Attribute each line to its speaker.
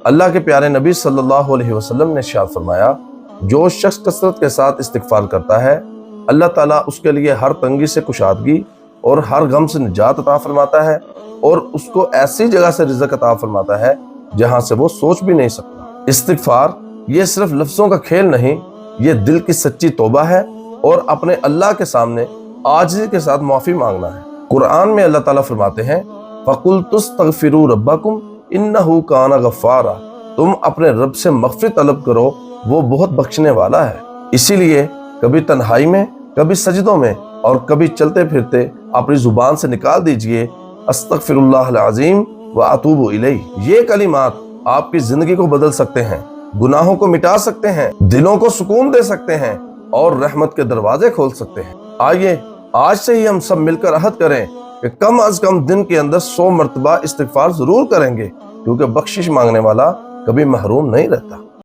Speaker 1: اللہ کے پیارے نبی صلی اللہ علیہ وسلم نے ارشاد فرمایا، جو شخص کثرت کے ساتھ استغفار کرتا ہے اللہ تعالیٰ اس کے لیے ہر تنگی سے کشادگی اور ہر غم سے نجات عطا فرماتا ہے، اور اس کو ایسی جگہ سے رزق عطا فرماتا ہے جہاں سے وہ سوچ بھی نہیں سکتا۔ استغفار یہ صرف لفظوں کا کھیل نہیں، یہ دل کی سچی توبہ ہے اور اپنے اللہ کے سامنے عاجزی کے ساتھ معافی مانگنا ہے۔ قرآن میں اللہ تعالیٰ فرماتے ہیں، فَقُلْتُ اسْتَغْفِرُوا رَبَّكُمْ إِنَّهُ كَانَ غَفَّارًا، تم اپنے رب سے مغفرت طلب کرو، وہ بہت بخشنے والا ہے۔ اسی لیے کبھی تنہائی میں، کبھی سجدوں میں اور کبھی چلتے پھرتے اپنی زبان سے نکال دیجئے، استغفر اللہ العظیم واتوب الیہ۔ یہ کلمات آپ کی زندگی کو بدل سکتے ہیں، گناہوں کو مٹا سکتے ہیں، دلوں کو سکون دے سکتے ہیں اور رحمت کے دروازے کھول سکتے ہیں۔ آئیے آج سے ہی ہم سب مل کر عہد کریں کہ کم از کم دن کے اندر 100 مرتبہ استغفار ضرور کریں گے، کیونکہ بخشش مانگنے والا کبھی محروم نہیں رہتا۔